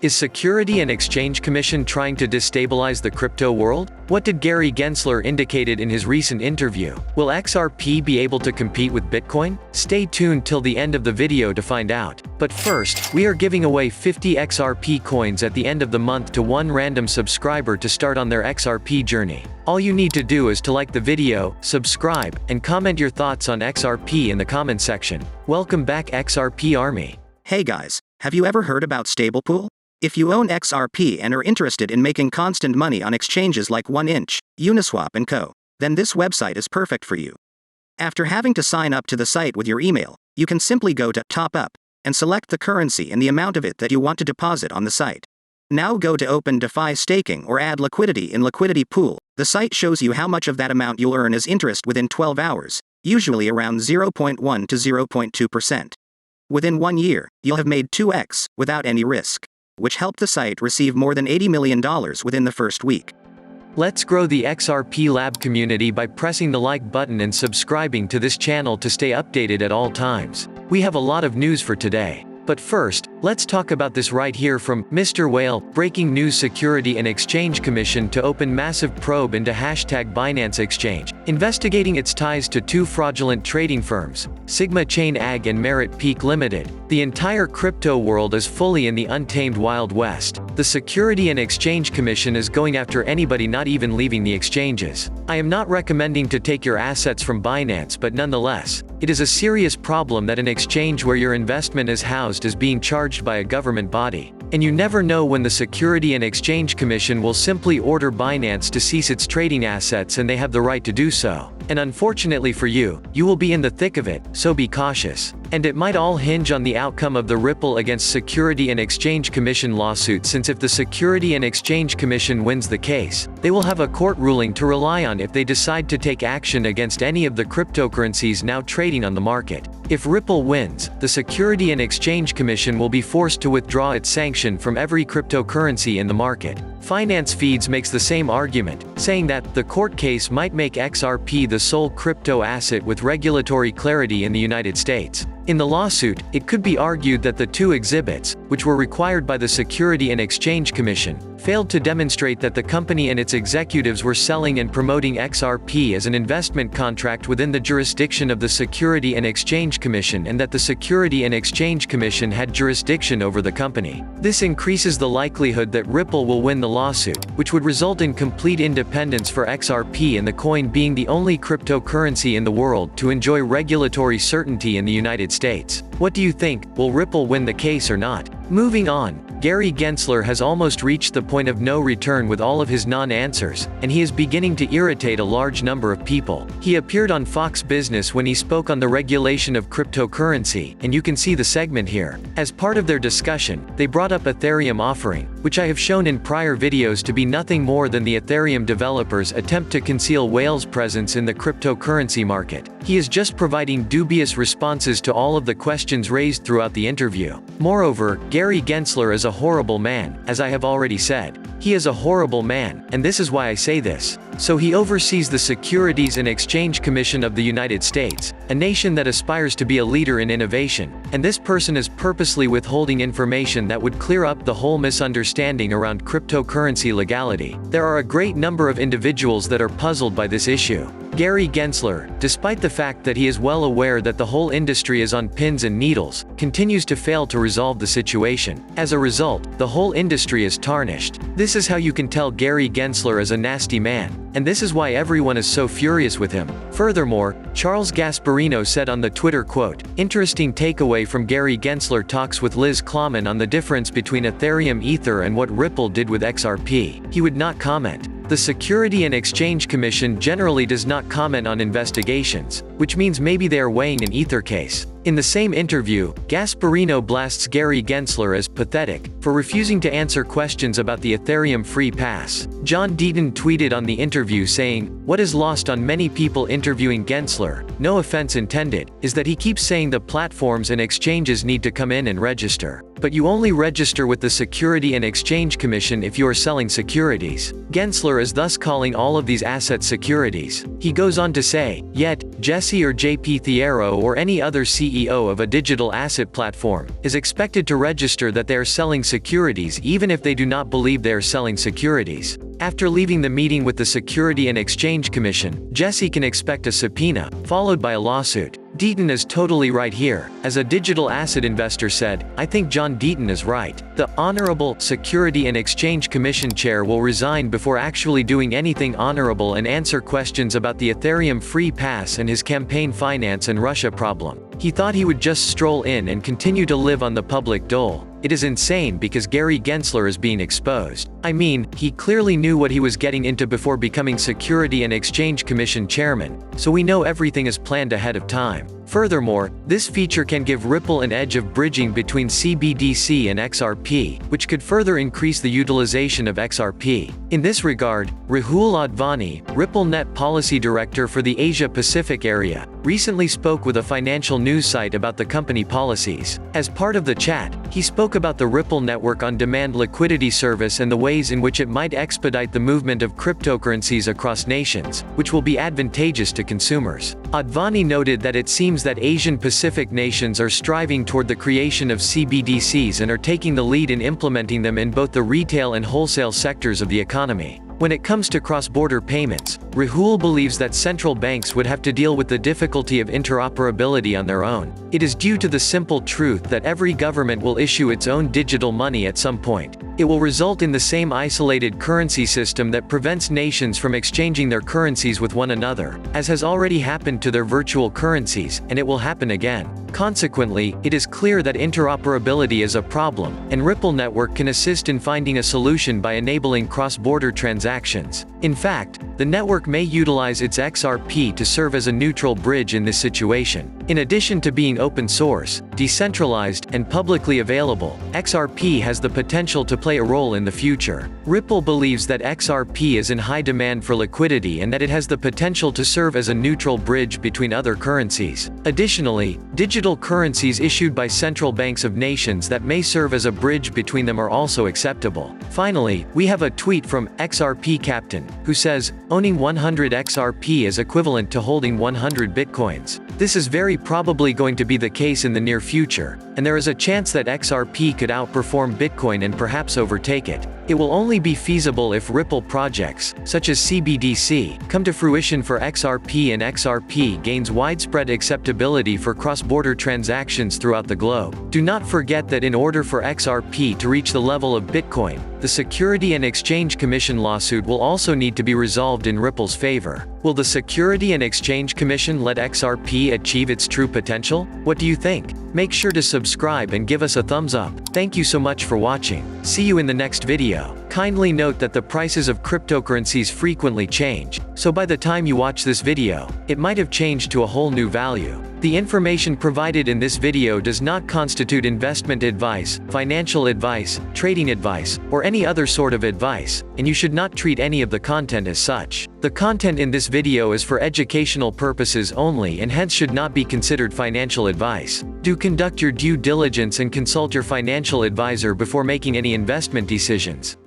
Is Security and Exchange Commission trying to destabilize the crypto world? What did Gary Gensler indicated in his recent interview? Will XRP be able to compete with Bitcoin? Stay tuned till the end of the video to find out. But first, we are giving away 50 XRP coins at the end of the month to one random subscriber to start on their XRP journey. All you need to do is to like the video, subscribe, and comment your thoughts on XRP in the comment section. Welcome back XRP Army. Hey guys, have you ever heard about Stablepool? If you own XRP and are interested in making constant money on exchanges like 1inch, Uniswap and co., then this website is perfect for you. After having to sign up to the site with your email, you can simply go to Top Up and select the currency and the amount of it that you want to deposit on the site. Now go to Open DeFi Staking or add liquidity in Liquidity Pool. The site shows you how much of that amount you'll earn as interest within 12 hours, usually around 0.1 to 0.2%. Within 1 year, you'll have made 2x without any risk, which helped the site receive more than $80 million within the first week. Let's grow the XRP Lab community by pressing the like button and subscribing to this channel to stay updated at all times. We have a lot of news for today. But first, let's talk about this right here from Mr. Whale. Breaking news: Security and Exchange Commission to open massive probe into #Binance Exchange, investigating its ties to two fraudulent trading firms, Sigma Chain AG and Merit Peak Limited. The entire crypto world is fully in the untamed Wild West. The Security and Exchange Commission is going after anybody not even leaving the exchanges. I am not recommending to take your assets from Binance, but nonetheless, it is a serious problem that an exchange where your investment is housed is being charged by a government body. And you never know when the Security and Exchange Commission will simply order Binance to cease its trading assets, and they have the right to do so. And unfortunately for you, you will be in the thick of it, so be cautious. And it might all hinge on the outcome of the Ripple against Security and Exchange Commission lawsuit, since if the Security and Exchange Commission wins the case, they will have a court ruling to rely on if they decide to take action against any of the cryptocurrencies now trading on the market. If Ripple wins, the Security and Exchange Commission will be forced to withdraw its sanction from every cryptocurrency in the market. Finance Feeds makes the same argument, saying that the court case might make XRP the sole crypto asset with regulatory clarity in the United States. In the lawsuit, it could be argued that the two exhibits, which were required by the Security and Exchange Commission, failed to demonstrate that the company and its executives were selling and promoting XRP as an investment contract within the jurisdiction of the Security and Exchange Commission, and that the Security and Exchange Commission had jurisdiction over the company. This increases the likelihood that Ripple will win the lawsuit, which would result in complete independence for XRP and the coin being the only cryptocurrency in the world to enjoy regulatory certainty in the United States. What do you think? Will Ripple win the case or not? Moving on, Gary Gensler has almost reached the point of no return with all of his non-answers, and he is beginning to irritate a large number of people. He appeared on Fox Business when he spoke on the regulation of cryptocurrency, and you can see the segment here. As part of their discussion, they brought up Ethereum offering, which I have shown in prior videos to be nothing more than the Ethereum developers' attempt to conceal Whale's presence in the cryptocurrency market. He is just providing dubious responses to all of the questions raised throughout the interview. Moreover, Gary Gensler is a horrible man, as I have already said. He is a horrible man, and this is why I say this. So he oversees the Securities and Exchange Commission of the United States, a nation that aspires to be a leader in innovation, and this person is purposely withholding information that would clear up the whole misunderstanding around cryptocurrency legality. There are a great number of individuals that are puzzled by this issue. Gary Gensler, despite the fact that he is well aware that the whole industry is on pins and needles, continues to fail to resolve the situation. As a result, the whole industry is tarnished. This is how you can tell Gary Gensler is a nasty man, and this is why everyone is so furious with him. Furthermore, Charles Gasparino said on the Twitter quote, "Interesting takeaway from Gary Gensler talks with Liz Klarman on the difference between Ethereum Ether and what Ripple did with XRP. He would not comment." The Security and Exchange Commission generally does not comment on investigations, which means maybe they are weighing an Ether case. In the same interview, Gasparino blasts Gary Gensler as pathetic for refusing to answer questions about the Ethereum free pass. John Deaton tweeted on the interview saying, "What is lost on many people interviewing Gensler, no offense intended, is that he keeps saying the platforms and exchanges need to come in and register. But you only register with the Security and Exchange Commission if you are selling securities." Gensler is thus calling all of these assets securities. He goes on to say, "Yet, Jesse or JP Thiero or any other CEO of a digital asset platform, is expected to register that they are selling securities even if they do not believe they are selling securities. After leaving the meeting with the Security and Exchange Commission, Jesse can expect a subpoena, followed by a lawsuit. Deaton is totally right here. As a digital asset investor said, I think John Deaton is right. The Honorable Security and Exchange Commission chair will resign before actually doing anything honorable and answer questions about the Ethereum free pass and his campaign finance and Russia problem. He thought he would just stroll in and continue to live on the public dole. It is insane because Gary Gensler is being exposed. I mean, he clearly knew what he was getting into before becoming Security and Exchange Commission chairman, so we know everything is planned ahead of time. Furthermore, this feature can give Ripple an edge of bridging between CBDC and XRP, which could further increase the utilization of XRP. In this regard, Rajiv Advani, Ripple Net Policy Director for the Asia-Pacific area, recently spoke with a financial news site about the company policies. As part of the chat, he spoke about the Ripple Network on-demand liquidity service and the ways in which it might expedite the movement of cryptocurrencies across nations, which will be advantageous to consumers. Advani noted that it seems that Asian Pacific nations are striving toward the creation of CBDCs and are taking the lead in implementing them in both the retail and wholesale sectors of the economy. When it comes to cross-border payments, Rahul believes that central banks would have to deal with the difficulty of interoperability on their own. It is due to the simple truth that every government will issue its own digital money at some point. It will result in the same isolated currency system that prevents nations from exchanging their currencies with one another, as has already happened to their virtual currencies, and it will happen again. Consequently, it is clear that interoperability is a problem, and Ripple Network can assist in finding a solution by enabling cross-border transactions. In fact, the network may utilize its XRP to serve as a neutral bridge in this situation. In addition to being open source, decentralized, and publicly available, XRP has the potential to play a role in the future. Ripple believes that XRP is in high demand for liquidity and that it has the potential to serve as a neutral bridge between other currencies. Additionally, digital currencies issued by central banks of nations that may serve as a bridge between them are also acceptable. Finally, we have a tweet from XRP Captain, who says, owning 100 XRP is equivalent to holding 100 Bitcoins. This is very probably going to be the case in the near future, and there is a chance that XRP could outperform Bitcoin and perhaps overtake it. It will only be feasible if Ripple projects, such as CBDC, come to fruition for XRP and XRP gains widespread acceptability for cross-border transactions throughout the globe. Do not forget that in order for XRP to reach the level of Bitcoin, the Security and Exchange Commission lawsuit will also need to be resolved in Ripple's favor. Will the Security and Exchange Commission let XRP achieve its true potential? What do you think? Make sure to subscribe and give us a thumbs up. Thank you so much for watching. See you in the next video. Kindly note that the prices of cryptocurrencies frequently change, so by the time you watch this video, it might have changed to a whole new value. The information provided in this video does not constitute investment advice, financial advice, trading advice, or any other sort of advice, and you should not treat any of the content as such. The content in this video is for educational purposes only and hence should not be considered financial advice. Do conduct your due diligence and consult your financial advisor before making any investment decisions.